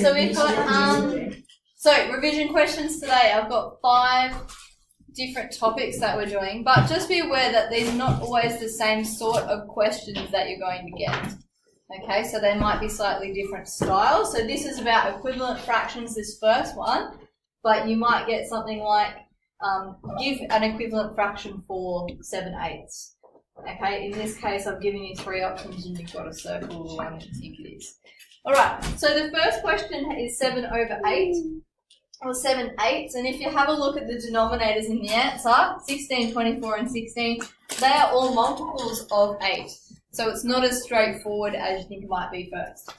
So we've got revision questions today. I've got 5 different topics that we're doing, but just be aware that they're not always the same sort of questions that you're going to get. Okay, so they might be slightly different styles. So this is about equivalent fractions, this first one, but you might get something like give an equivalent fraction for 7/8. Okay, in this case I've given you 3 options and you've got to circle the one you think it is. Alright, so the first question is 7/8, or 7/8, and if you have a look at the denominators in the answer, 16, 24 and 16, they are all multiples of 8. So it's not as straightforward as you think it might be first.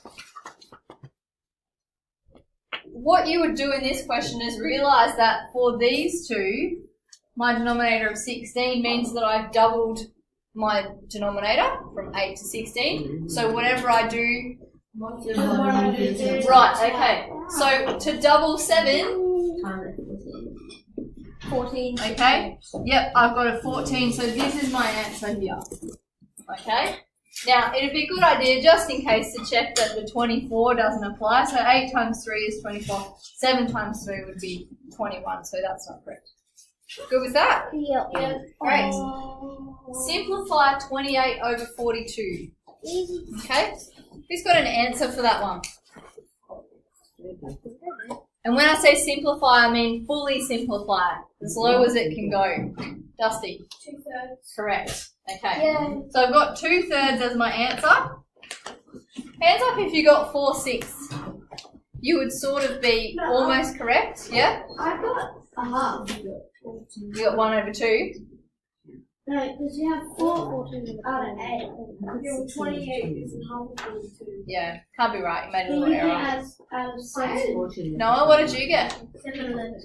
What you would do in this question is realise that for these two, my denominator of 16 means that I've doubled my denominator from 8 to 16. So whatever I do... Right, okay. So to double 7... 14. Okay. Yep, I've got a 14, so this is my answer here. Okay. Now, it'd be a good idea, just in case, to check that the 24 doesn't apply. So 8 times 3 is 24. 7 times 3 would be 21, so that's not correct. Good with that? Yep. Great. Simplify 28 over 42. Okay? Who's got an answer for that one? And when I say simplify, I mean fully simplify, as low as it can go. Dusty? 2/3. Correct. Okay. Yeah. So I've got 2/3 as my answer. Hands up if you got 4/6. You would sort of be almost correct, yeah? I've got a half. You got 1 over 2. No, because you have 4 out of 8. Your 28 is half of 42. Yeah, can't be right. You made a Then little you error. get out of 6. Noah, what did you get? 7/11.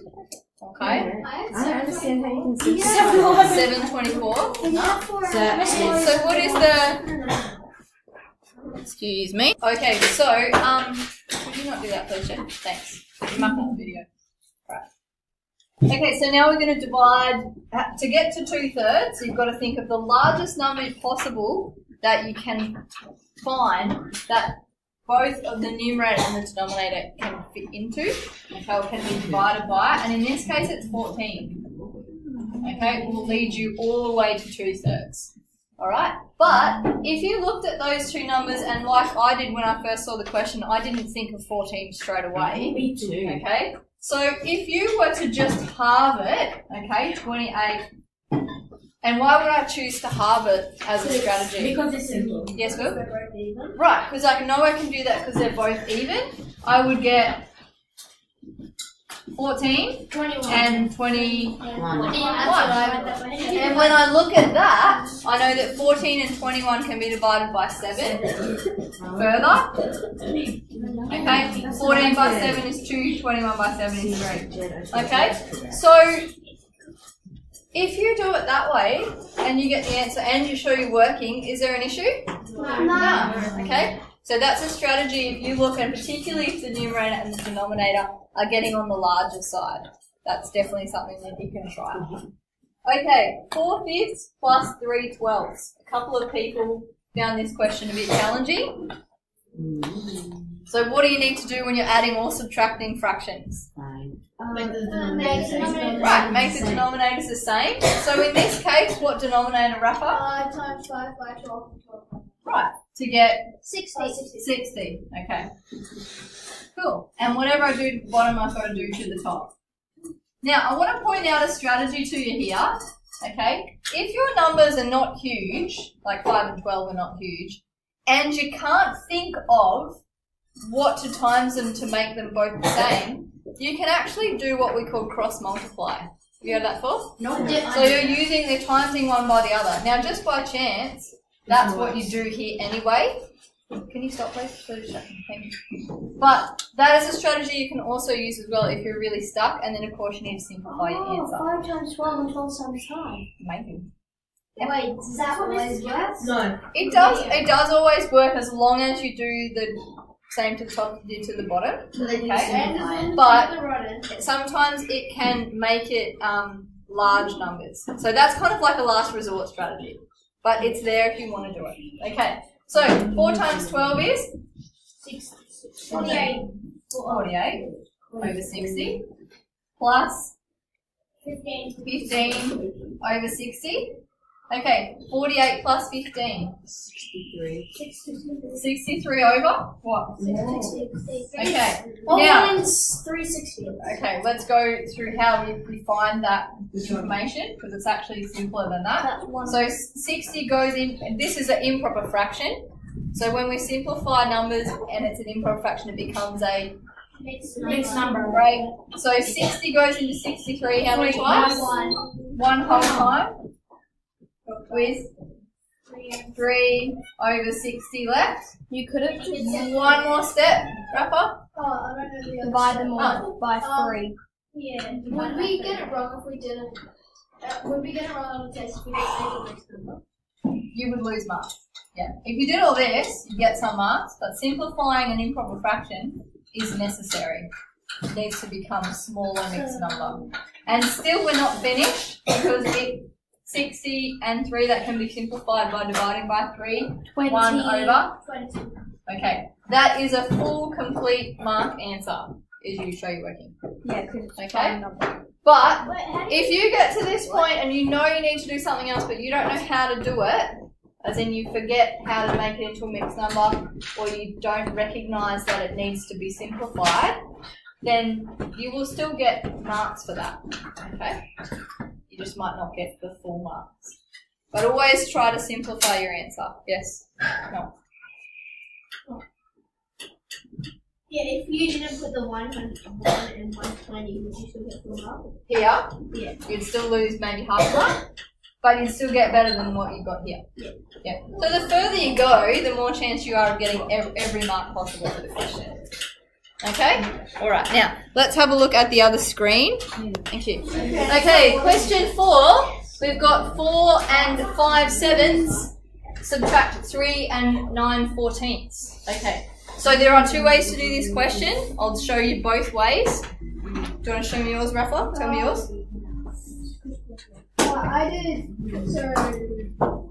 Okay. I understand how you can see. 7/24. So what is the... Excuse me. Okay, so, could you not do that, please, Jen? Thanks. You mark that video. Right. Okay, so now we're going to divide, to get to 2/3, you've got to think of the largest number possible that you can find that both of the numerator and the denominator can fit into, okay, or can be divided by, and in this case it's 14. Okay, it will lead you all the way to 2/3. Alright, but if you looked at those two numbers, and like I did when I first saw the question, I didn't think of 14 straight away. Me too. Okay, so if you were to just halve it, okay, 28, and why would I choose to halve it as a strategy? Because it's simple. Yes, good? They're both even. Right, because I know I can do that because they're both even. I would get 14 21. and 21. And And when I look at that, I know that 14 and 21 can be divided by 7. Further, okay, 14 by 7 is 2, 21 by 7 is 3. Okay, so if you do it that way and you get the answer and you show you're working, is there an issue? No. Okay, so that's a strategy if you look, and particularly if the numerator and the denominator are getting on the larger side. That's definitely something that you can try. Okay, 4/5 plus 3/12. A couple of people found this question a bit challenging. So what do you need to do when you're adding or subtracting fractions? Make the Right, make the denominators the same. So in this case, what denominator wrapper? 5 times 5 by 12. Right, to get 60. 60. Okay. Cool. And whatever I do to the bottom, I've got to do to the top. Now, I want to point out a strategy to you here. Okay? If your numbers are not huge, like 5 and 12 are not huge, and you can't think of what to times them to make them both the same, you can actually do what we call cross multiply. Have you heard that before? No. So you're using the timesing one by the other. Now, just by chance, that's what you do here anyway. Can you stop, please? Thank you. But that is a strategy you can also use as well if you're really stuck, and then of course you need to simplify your answer. 5 times 12 and 12 times 5. Amazing. Wait, does that always work? No. It does always work as long as you do the same to the top as you do to the bottom. Okay. But sometimes it can make it large numbers. So that's kind of like a last resort strategy. But it's there if you want to do it. Okay. So 4 times 12 is? 28. 48 over 60 plus 15 over 60. Okay, 48 plus 15. 63 over what? Okay. Now, Mine's 360. okay, let's go through how we find that information because it's actually simpler than that. That's one. So 60 goes in, and this is an improper fraction. So when we simplify numbers and it's an improper fraction, it becomes a Mixed number. right. So 60 goes into 63 how many times? One whole time. With 3 over 60 left. You could have just One more step, Rapper. Oh, I don't know the other divide them Oh. all by 3. Yeah. Would we get it wrong if we didn't? Would we get it wrong on the test if we didn't say the next number? You would lose marks. Yeah. If you did all this, you get some marks, but simplifying an improper fraction is necessary. It needs to become a smaller mixed number. And still we're not finished because 60 and 3 that can be simplified by dividing by 3. 20. 1 over. 20. Okay. That is a full complete mark answer. Is you show you working. Yeah, because it's Okay. one number. But Wait, how do if you get to this point and you know you need to do something else but you don't know how to do it, as in you forget how to make it into a mixed number or you don't recognise that it needs to be simplified, then you will still get marks for that. Okay? You just might not get the full marks. But always try to simplify your answer. Yes? No. Yeah, if you didn't put the 1 and 120, would you still get full mark? Here, Yeah. you'd still lose maybe half a mark, but you'd still get better than what you got here. Yeah. So the further you go, the more chance you are of getting every mark possible for the question. Okay? Alright, now let's have a look at the other screen. Thank you. Okay, question 4. We've got 4 and 5 sevenths. Subtract 3 and 9 14ths. Okay. So there are 2 ways to do this question. I'll show you both ways. Do you want to show me yours, Rafa? Tell me yours. I did, so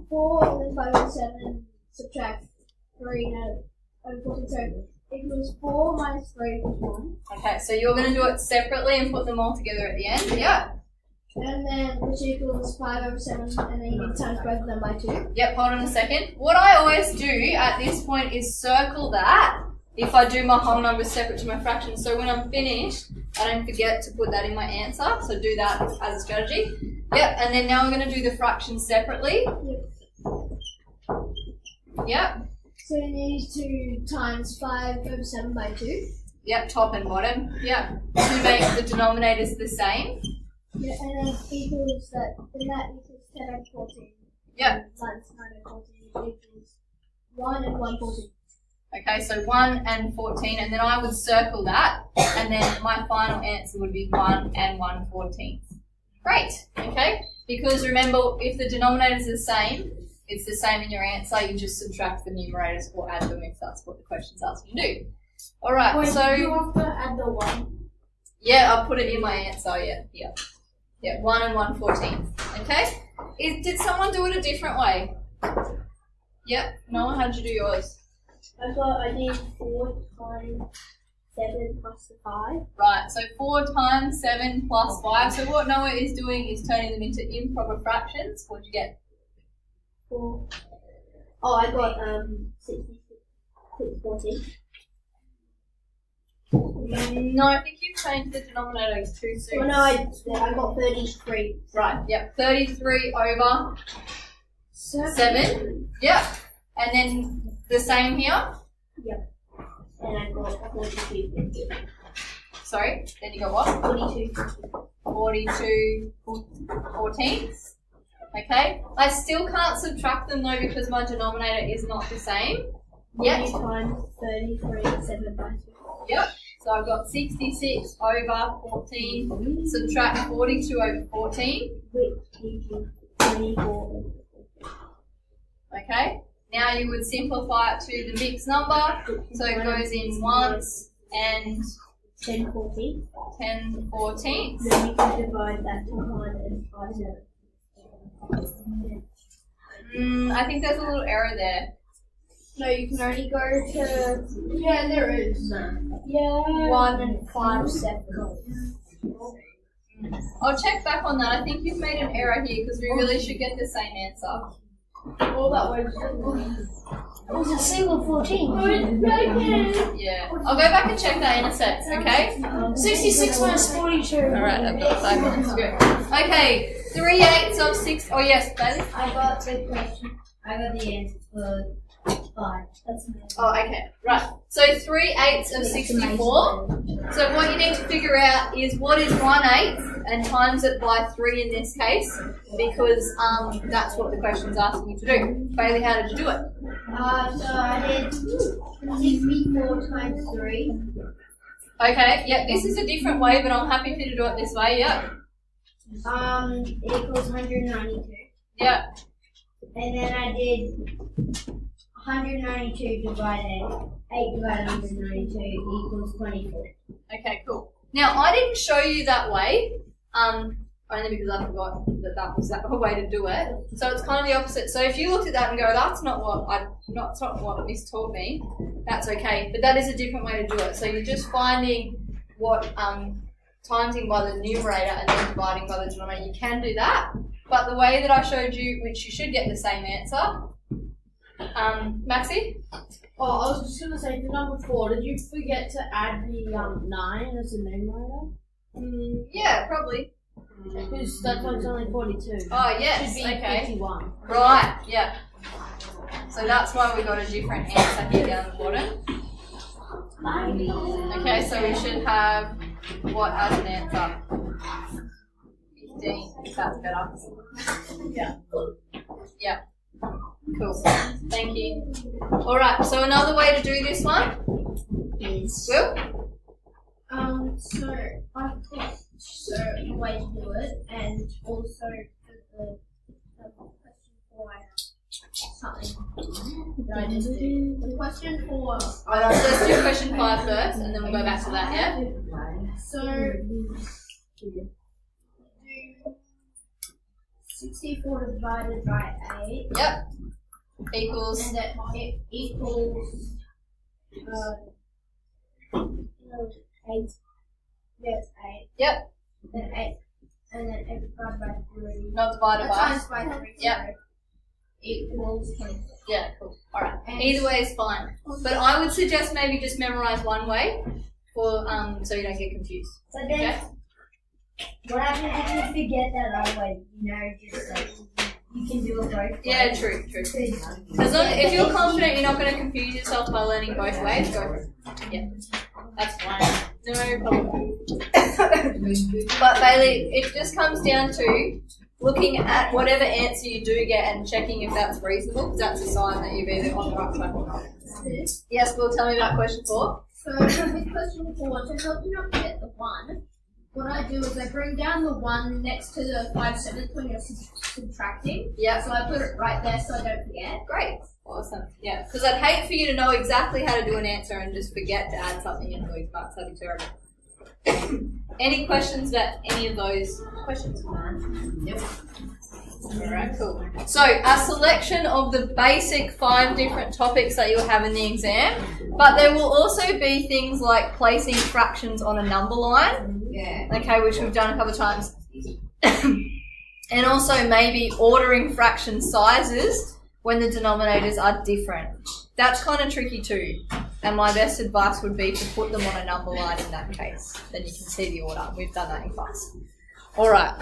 4 and 5 and 7 subtract 3 and 14, so equals 4 minus 3 equals 1. Okay, so you're going to do it separately and put them all together at the end. Yeah. And then which equals 5 over 7, and then you need to times both of them by 2. Yep, hold on a second. What I always do at this point is circle that if I do my whole numbers separate to my fractions. So when I'm finished, I don't forget to put that in my answer. So do that as a strategy. Yep, and then now I'm going to do the fractions separately. Yep. So you need to times 5 over 7 by 2. Yep, top and bottom. Yep. To make the denominators the same. Yeah, and then equals that, and that equals 10 over 14. Yep. Times 9 over 14 equals 1 and 1 14. Okay, so 1 and 14, and then I would circle that, and then my final answer would be 1 and 1/14. Great, okay? Because remember, if the denominators are the same, it's the same in your answer, you just subtract the numerators or add them if that's what the question's asking you to do. Alright, so... you have to add the 1. Yeah, I'll put it in my answer, yeah. Yeah, 1 and 1/14, okay? Did someone do it a different way? Yep, Noah, how'd you do yours? I did 4 times 7 plus the 5. Right, so 4 times 7 plus 5. So what Noah is doing is turning them into improper fractions. What'd you get? 4. Oh, I got 66, 14. No, I think you've changed the denominators too soon. Oh no, I got 33. Right, yep. 33 over 7. Yep. And then the same here. And I got 42. Sorry, then you got what? 42. 42 14ths. Okay. I still can't subtract them though because my denominator is not the same. Yet. Times 33 and 7 by 2. Yep. So I've got 66 over 14. Subtract 42 over 14. Which equals 24. Okay. Now you would simplify it to the mixed number. So it goes in once and 10 14. 10 14. Then you can divide that to 1 and 5 7. I think there's a little error there. No, you can only go to. Yeah, there is. Yeah. 1 and 5 separate. I'll check back on that. I think you've made an error here because we really should get the same answer. All that way. It was a single 14. Yeah. I'll go back and check that in a sec, okay? 66 minus 42. Alright, I've got 5 minutes to go. Okay, 3/8 of 6. Oh, yes, Bailey? I got the question. I got the answer for 5. That's amazing. Oh, okay. Right. So 3/8 of 64. So what you need to figure out is what is 1/8 and times it by 3 in this case, because that's what the question's asking you to do. Bailey, how did you do it? So I did 64 times 3. Okay, yeah, this is a different way, but I'm happy for you to do it this way, yeah. Equals 192. Yeah. And then I did 192 divided 8 divided 192 equals 24. Okay, cool. Now, I didn't show you that way, only because I forgot that was that way to do it. So it's kind of the opposite. So if you looked at that and go, that's not what Miss taught me, that's okay. But that is a different way to do it. So you're just finding what timesing by the numerator and then dividing by the denominator. You can do that. But the way that I showed you, which you should get the same answer, Maxie? Oh, I was just gonna say for number 4, did you forget to add the 9 as a numerator? Yeah, probably. Because that one's only 42. Oh, yes, Should be okay. 51. Right, yeah. So that's why we got a different answer here down the bottom. Okay, so we should have what as an answer? 15, if that's better. Yeah. Yeah. Cool. Thank you. Alright, so another way to do this one is Will? So I've got a way to do it, and also for the question 4, I have something that I just did. The question 4. Alright, so let's do question 5 first, and then we'll go back to that, yeah? So do 64 divided by 8. Yep. Equals. And that it equals 8. Yes, 8. Yep. Then 8. And then 8 divided by 3. Not divided by. Times by 3. Yep. Sorry. Equals 24. Yeah, cool. Alright. And- Either way is fine. But I would suggest maybe just memorize one way for so you don't get confused. But then, Okay? what happens if you forget that other way? Just like, you can do it both ways. Yeah, true. As long if you're confident you're not going to confuse yourself by learning both ways, go for it. Yeah, that's fine. No problem. But Bailey, it just comes down to looking at whatever answer you do get and checking if that's reasonable, because that's a sign that you've either on the right track or not. Yes, Will, tell me about question 4. So with question 4, to help you not forget the 1, what I do is I bring down the 1 next to the 5/7 when you're subtracting. Yeah. So I put it right there so I don't forget. Great. Awesome. Yeah, because I'd hate for you to know exactly how to do an answer and just forget to add something in those marks. That'd be terrible. Any questions about any of those questions? Yep. Alright, cool. So, a selection of the basic 5 different topics that you'll have in the exam, but there will also be things like placing fractions on a number line, okay, which we've done a couple of times, and also maybe ordering fraction sizes when the denominators are different. That's kind of tricky too, and my best advice would be to put them on a number line in that case. Then you can see the order. We've done that in class. Alright,